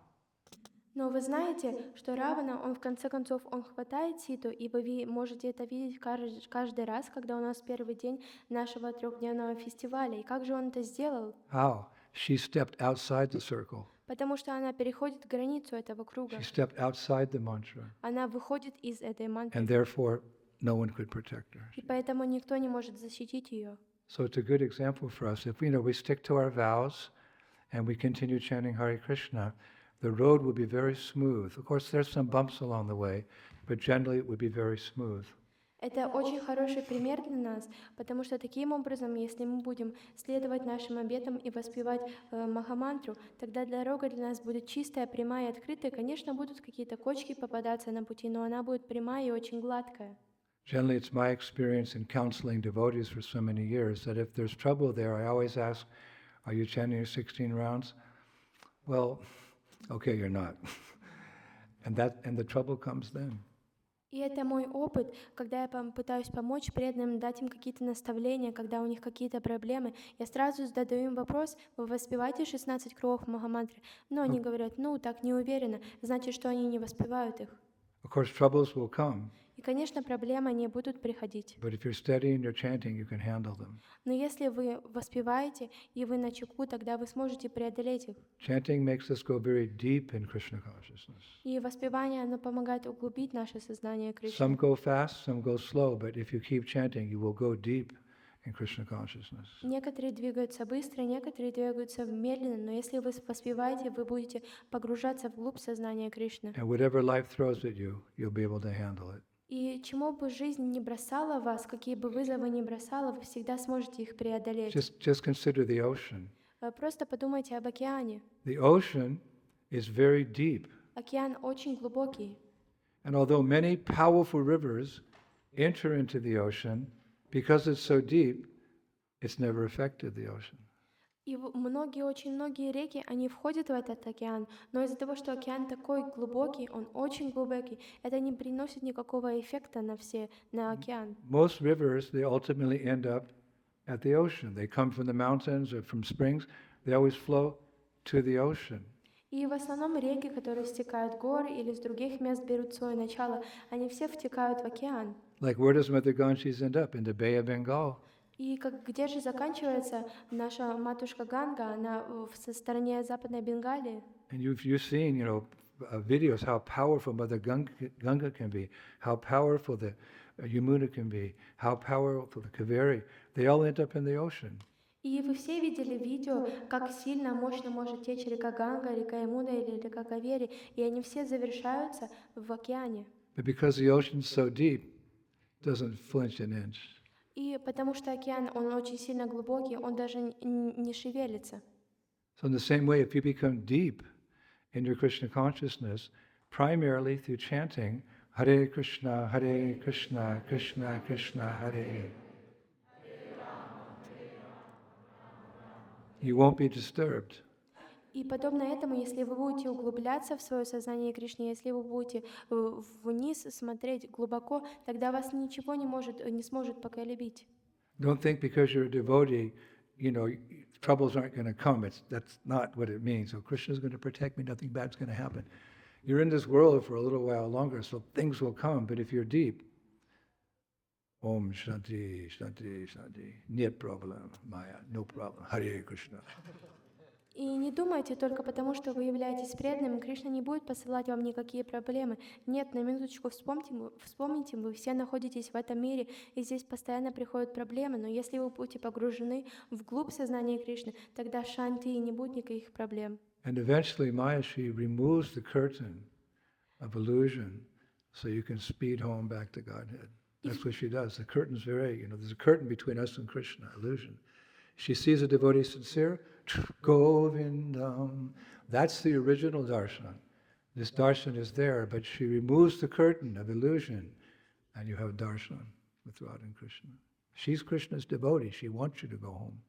Но вы знаете, что Равана, он в конце концов, он хватает Ситу, и вы можете это видеть каждый раз, когда у нас первый день нашего 3-дневного фестиваля. И как же он это сделал? How? She stepped outside the circle. Потому что она переходит границу этого круга. She stepped outside the mantra. Она выходит из этой мантры. And therefore, no one could protect her. И поэтому никто не может защитить ее. So it's a good example for us. If we stick to our vows and we continue chanting Hare Krishna, the road will be very smooth. Of course, there's some bumps along the way, but generally it would be very smooth. Это очень хороший пример для нас, потому что таким образом, если мы будем следовать нашим обетам и воспевать Махамантру, тогда дорога для нас будет чистая, прямая и открытая. Конечно, будут какие-то кочки попадаться на пути, но она будет прямая и очень гладкая. Generally, it's my experience in counseling devotees for so many years that if there's trouble there, I always ask, are you chanting your 16 rounds? Well, okay, you're not. And the trouble comes then. И это мой опыт, когда я пытаюсь помочь преданным, дать им какие-то наставления, когда у них какие-то проблемы. Я сразу задаю им вопрос: вы воспеваете 16 кругов Махамантры? Но они говорят: так не уверенно. Значит, что они не воспевают их. Of course, troubles will come. И, конечно, проблемы не будут приходить. But if you're steady in your chanting, you can handle them. Но если вы воспеваете и вы начеку, тогда вы сможете преодолеть их. Chanting makes us go very deep in Krishna consciousness. И воспевание, оно помогает углубить наше сознание Кришны. Some go fast, some go slow, but if you keep chanting, you will go deep in Krishna consciousness. Некоторые двигаются быстро, некоторые двигаются медленно, но если вы воспеваете, вы будете погружаться вглубь сознания Кришны. And whatever life throws at you, you'll be able to handle it. И чему бы жизнь не бросала вас, какие бы вызовы не бросала, вы всегда сможете их преодолеть. Just consider the ocean. Просто подумайте об океане. The ocean is very deep. Океан очень глубокий. And although many powerful rivers enter into the ocean, because it's so deep, it's never affected the ocean. И очень многие реки, они входят в этот океан, но из-за того, что океан такой глубокий, он очень глубокий, это не приносит никакого эффекта на океан. Most rivers, they ultimately end up at the ocean. They come from the mountains or from springs. They always flow to the ocean. И в основном реки, которые стекают гор или с других мест берут свое начало, они все втекают в океан. Like where does Mother Ganges end up? In the Bay of Bengal. И где же заканчивается наша матушка Ганга? Она со стороне Западной Бенгалии. And you've seen, videos how powerful Mother Ganga can be, how powerful the Yamuna can be, how powerful the Kaveri. They all end up in the ocean. И вы все видели видео, как сильно, мощно может течь река Ганга, река Ямуна или река Кавери, и они все завершаются в океане. But because the ocean's so deep, it doesn't flinch an inch. И потому что океан, он очень сильно глубокий, он даже не шевелится. So in the same way, if you become deep in your Krishna consciousness, primarily through chanting Hare Krishna, Krishna Krishna, Hare, you won't be disturbed. И подобно этому, если вы будете углубляться в свое сознание Кришны, если вы будете вниз смотреть глубоко, тогда вас ничего не сможет поколебить. Don't think because you're a devotee, troubles aren't going to come. That's not what it means. So Krishna's going to protect me, nothing bad's going to happen. You're in this world for a little while longer, so things will come. But if you're deep, Om Shanti, Shanti, Shanti, нет problem, Maya, no problem, Hare Krishna. И не думайте только потому, что вы являетесь преданным, Кришна не будет посылать вам никакие проблемы. Нет, на минуточку вспомните, вы все находитесь в этом мире, и здесь постоянно приходят проблемы, но если вы будете погружены вглубь сознания Кришны, тогда шанти и не будет никаких проблем. And eventually Maya, she removes the curtain of illusion so you can speed home back to Godhead. That's what she does. The curtain's there's a curtain between us and Krishna, illusion. She sees a devotee sincere, Govindam. That's the original darshan. This darshan is there, but she removes the curtain of illusion, and you have darshan with Radha and Krishna. She's Krishna's devotee. She wants you to go home.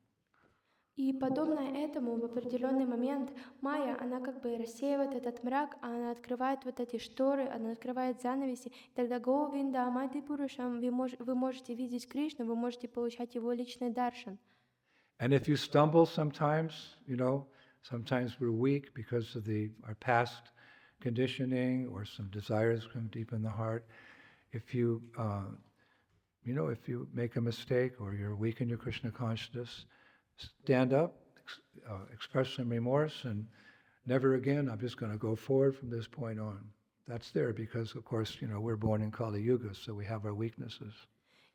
И подобно этому в определенный момент Майя, она как бы рассеивает этот мрак, а она открывает вот эти шторы, она открывает занавеси, и тогда Говинда, Амади Пурушам, вы можете видеть Кришну, вы можете получать его личный даршан. And if you stumble sometimes, sometimes we're weak because of our past conditioning or some desires from deep in the heart. If you, if you make a mistake or you're weak in your Krishna consciousness, stand up, express some remorse, and never again, I'm just going to go forward from this point on. That's there because, of course, we're born in Kali Yuga, so we have our weaknesses.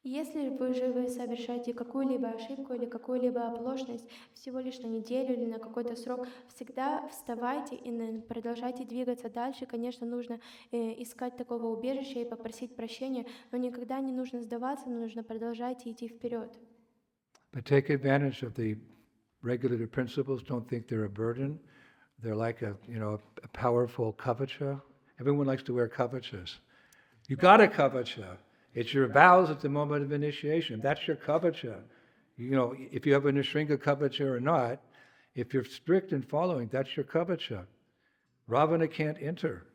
Если вы совершаете какую-либо ошибку или какую-либо оплошность всего лишь на неделю или на какой-то срок, всегда вставайте и продолжайте двигаться дальше. Конечно, нужно искать такого убежища и попросить прощения, но никогда не нужно сдаваться, но нужно продолжать идти вперед. But take advantage of the regulative principles. Don't think they're a burden. They're like a powerful kavacha. Everyone likes to wear kavachas. You got a kavacha. It's your vows at the moment of initiation. That's your kavacha. If you have a Nishringa kavacha or not, if you're strict in following, that's your kavacha. Ravana can't enter.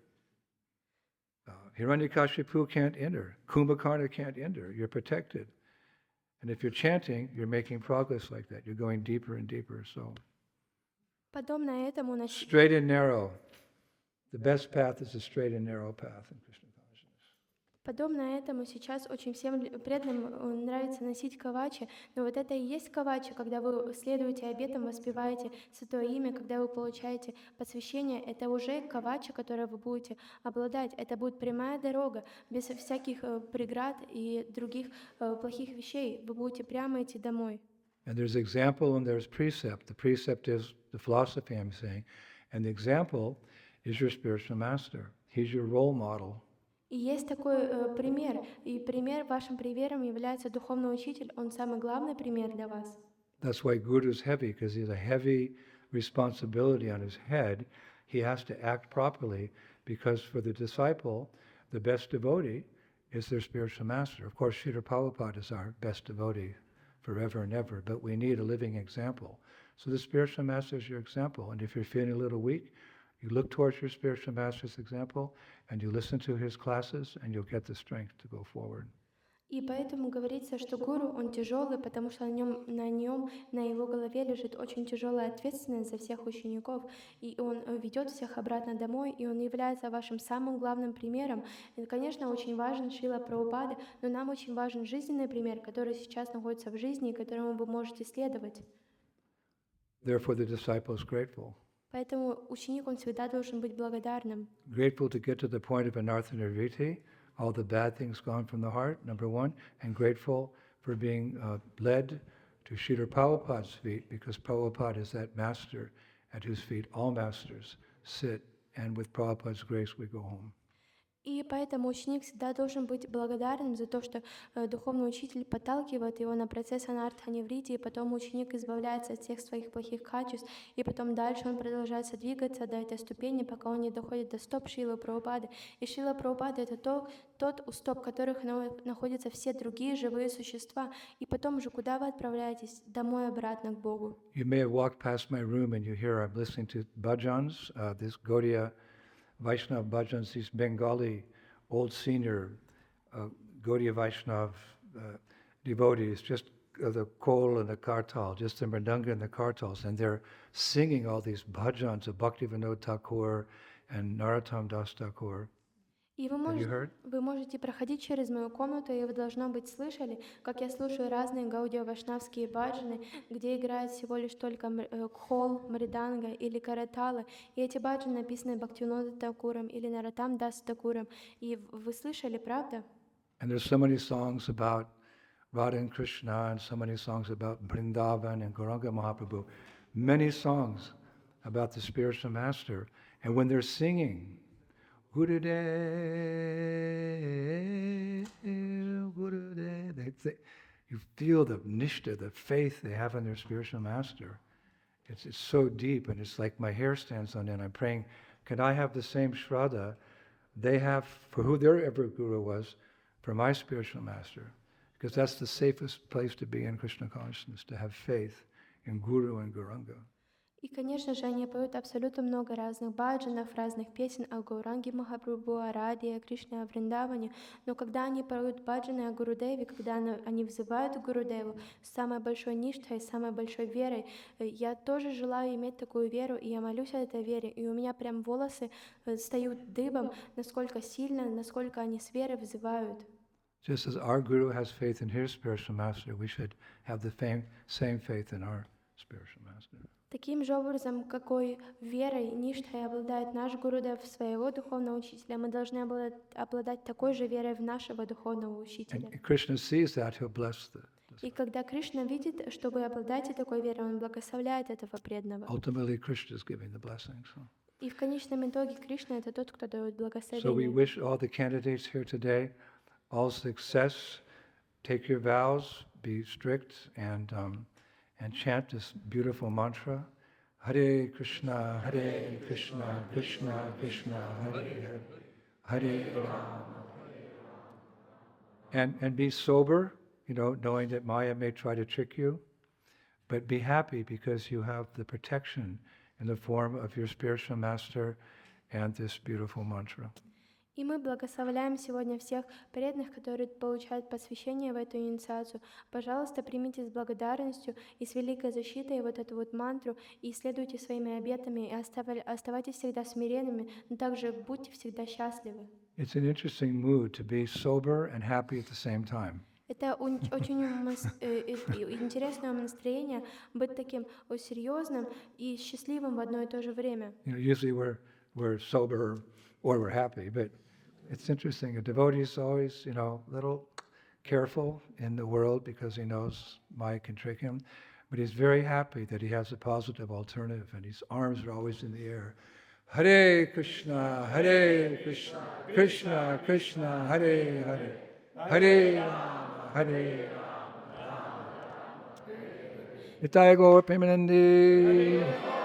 Hiranyakashipu can't enter. Kumbhakarna can't enter. You're protected. And if you're chanting, you're making progress like that. You're going deeper and deeper. So, Подобно этому straight and narrow. The best path is a straight and narrow path in Krishna consciousness. Подобно этому сейчас очень всем преданным нравится носить кавачи, но вот это и есть кавачи, когда вы следуете обетам, воспеваете Святое Имя, когда вы получаете посвящение, это уже кавачи, которые вы будете обладать. Это будет прямая дорога, без всяких преград и других плохих вещей. Вы будете прямо идти домой. And there's example and there's precept. The precept is the philosophy I'm saying, and the example is your spiritual master. He's your role model. И есть такой пример, и вашим примером является духовный учитель, он самый главный пример для вас. That's why Guru is heavy, because he has a heavy responsibility on his head. He has to act properly, because for the disciple, the best devotee is their spiritual master. Of course, Srila Prabhupada is our best devotee forever and ever, but we need a living example. So the spiritual master is your example. And if you're feeling a little weak, you look towards your spiritual master's example, and you listen to his classes, and you'll get the strength to go forward. И поэтому говорится, что гуру, он тяжелый, потому что на его голове лежит очень тяжелая ответственность за всех учеников, и он ведет всех обратно домой, и он является вашим самым главным примером. И, конечно, очень важен Шрила Прабхупада, но нам очень важен жизненный пример, который сейчас находится в жизни, и которому вы можете следовать. Therefore, the disciple is grateful. Поэтому ученик, он всегда должен быть благодарным. Grateful to get to the point of anartha nirviti, all the bad things gone from the heart, number one, and grateful for being led to Srila Prabhupada's feet, because Prabhupada is that master at whose feet all masters sit, and with Prabhupada's grace we go home. И поэтому ученик всегда должен быть благодарным за то, что духовный учитель подталкивает его на процесс анартха-неврити, и потом ученик избавляется от всех своих плохих качеств, и потом дальше он продолжается двигаться до этой ступени, пока он не доходит до стоп Шрилы Прабхупады. И Шрила Прабхупада — это тот, у стоп которых находятся все другие живые существа. И потом уже куда вы отправляетесь? Домой обратно к Богу. You may have walked past my room and you hear I'm listening to bhajans, this Gaudiya Vaishnava bhajans, these Bengali old senior Gaudiya Vaishnava devotees, just the kol and the kartal, just the mridanga and the kartals, and they're singing all these bhajans of Bhaktivinoda Thakur and Narottam Das Thakur. И вы можете проходить через мою комнату, и вы, должно быть, слышали, как я слушаю разные гаудио-вайшнавские баджаны, где играет всего лишь только кхол, мриданга или караталы. И эти баджаны написаны Бхактивинода Такуром или Нароттам Дас Такуром. И вы слышали, правда? And there's so many songs about Radha and Krishna, and so many songs about Vrindavan and Gauranga Mahaprabhu. Many songs about the spiritual master. And when they're singing, Gurudev, Gurudev, you feel the nishta, the faith they have in their spiritual master. It's so deep, and it's like my hair stands on end. I'm praying, can I have the same shraddha they have for who their ever guru was, for my spiritual master? Because that's the safest place to be in Krishna consciousness, to have faith in Guru and Gauranga. И, конечно же, они поют абсолютно много разных баджанов, разных песен о Гауранге Махапрабху, о Раде, о Кришне, о Вриндаване. Но когда они поют баджаны о Гурудеве, когда они взывают к Гурудеву с самой большой ништхой, с самой большой верой, я тоже желаю иметь такую веру, и я молюсь о этой вере. И у меня прям волосы встают дыбом, насколько сильно, насколько они с верой взывают. Just as our Guru has faith in his spiritual master, we should have the same faith in our spiritual master. Таким же образом, какой верой, ништхой обладает наш Гурудев в своего духовного учителя, мы должны обладать такой же верой в нашего духовного учителя. And Krishna sees that, he'll bless the И когда Кришна видит, что вы обладаете такой верой, он благословляет этого преданного. ultimately Krishna is giving the blessing. И в конечном итоге Кришна — это тот, кто дает So we благословение. wish all the candidates here today all success. Take your vows, be strict, and chant this beautiful mantra. Hare Krishna, Krishna Krishna, Hare Hare Rama. And be sober, knowing that Maya may try to trick you, but be happy because you have the protection in the form of your spiritual master and this beautiful mantra. И мы благословляем сегодня всех преданных, которые получают посвящение в эту инициацию. Пожалуйста, примите с благодарностью и с великой защитой вот эту вот мантру, и следуйте своими обетами, и оставайтесь всегда смиренными, но также будьте всегда счастливы. It's an interesting mood to be sober and happy at the same time. Это очень интересное настроение быть таким серьезным и счастливым в одно и то же время. Usually we're sober or we're happy, but it's interesting. A devotee is always, a little careful in the world because he knows Maya can trick him, but he's very happy that he has a positive alternative, and his arms are always in the air. Hare Krishna, Krishna Krishna, Hare Hare, Hare Rama, Hare Rama. Nitaya Gaur Premanandi.